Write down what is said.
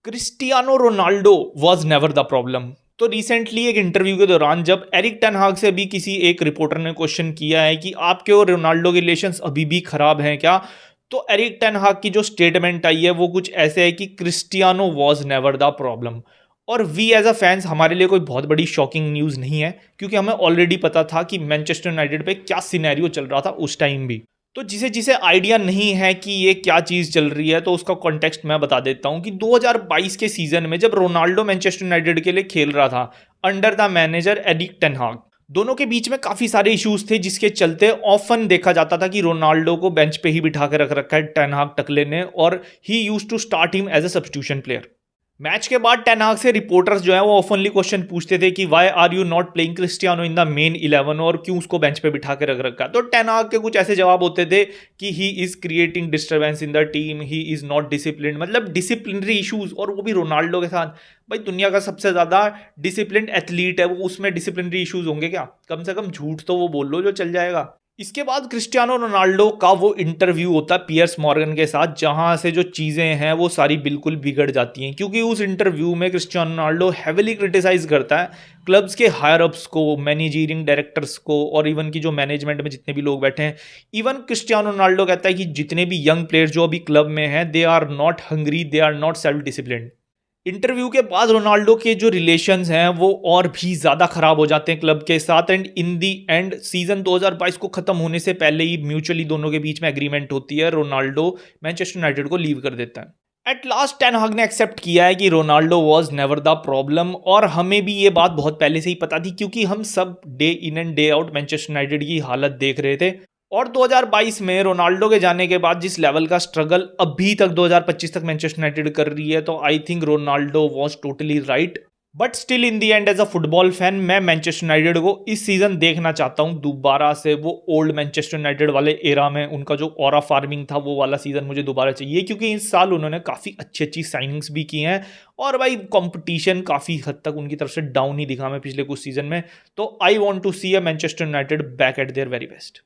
Cristiano Ronaldo was never the problem. तो recently एक interview के दौरान जब एरिक टेन हाग से भी किसी एक रिपोर्टर ने क्वेश्चन किया है कि आपके और रोनाल्डो के रिलेशंस अभी भी खराब हैं क्या, तो एरिक टेन हाग की जो स्टेटमेंट आई है वो कुछ ऐसे है कि Cristiano was never the problem. और वी एज अ फैंस हमारे लिए कोई बहुत बड़ी शॉकिंग न्यूज़ नहीं है, क्योंकि हमें ऑलरेडी पता था कि मैनचेस्टर यूनाइटेड पे क्या सिनेरियो चल रहा था उस टाइम भी। तो जिसे जिसे आइडिया नहीं है कि ये क्या चीज़ चल रही है, तो उसका कॉन्टेक्स्ट मैं बता देता हूं कि 2022 के सीजन में जब रोनाल्डो मैनचेस्टर यूनाइटेड के लिए खेल रहा था under the manager Erik ten हाग, दोनों के बीच में काफ़ी सारे इश्यूज थे, जिसके चलते ऑफन देखा जाता था कि रोनाल्डो को बेंच पे ही बिठा के रख रखा है टेन हाग टकले ने, और he use to start him as a substitution player. Match के बाद टेन हाग से रिपोर्टर्स जो है वो ओपनली क्वेश्चन पूछते थे कि why are you not playing Cristiano in the main 11, और क्यों उसको बेंच पे बिठा के रख रखा। तो टेन हाग के कुछ ऐसे जवाब होते थे कि he is creating disturbance in the team, he is not discipline, मतलब डिसिप्लिनरी इशूज, और वो भी रोनाल्डो के साथ। भाई दुनिया का सबसे ज्यादा डिसिप्लिन एथलीट है वो, उसमें डिसिप्लिनरी इशूज होंगे क्या? कम से कम झूठ तो वो बोल लो जो चल जाएगा। इसके बाद क्रिस्टियानो रोनाल्डो का वो इंटरव्यू होता है पियर्स मॉर्गन के साथ, जहां से जो चीज़ें हैं वो सारी बिल्कुल बिगड़ जाती हैं, क्योंकि उस इंटरव्यू में क्रिस्टियानो रोनाल्डो हैविली क्रिटिसाइज करता है क्लब्स के हायर अप्स को, मैनेजरिंग डायरेक्टर्स को, और इवन की जो मैनेजमेंट में जितने भी लोग बैठे हैं। इवन क्रिस्टियानो रोनाल्डो कहता है कि जितने भी यंग प्लेयर्स जो अभी क्लब में हैं, they are not hungry, they are not self discipline. Interview के बाद रोनाल्डो के जो रिलेशंस हैं वो और भी ज़्यादा खराब हो जाते हैं क्लब के साथ, and in the and season 2022 को ख़त्म होने से पहले ही म्यूचुअली दोनों के बीच में एग्रीमेंट होती है, रोनाल्डो मैनचेस्टर यूनाइटेड को लीव कर देता है। एट लास्ट टेन हाग ने एक्सेप्ट किया है कि Ronaldo was never the problem, और हमें भी ये बात बहुत पहले से ही पता थी, क्योंकि हम सब day in and day out Manchester United की हालत देख रहे थे। और 2022 में रोनाल्डो के जाने के बाद जिस लेवल का स्ट्रगल अभी तक 2025 तक मैनचेस्टर यूनाइटेड कर रही है, तो I think Ronaldo was totally right. But still in the end as a football fan मैं मैनचेस्टर यूनाइटेड को इस सीजन देखना चाहता हूं दोबारा से, वो ओल्ड मैनचेस्टर यूनाइटेड वाले एरा में उनका जो ऑरा फार्मिंग था वो वाला सीजन मुझे दोबारा चाहिए, क्योंकि इस साल उन्होंने काफ़ी अच्छी अच्छी साइनिंग्स भी की हैं, और भाई कंपटीशन काफ़ी हद तक उनकी तरफ से डाउन ही दिखा मैं पिछले कुछ सीजन में। तो I want to see a Manchester United back at their very best.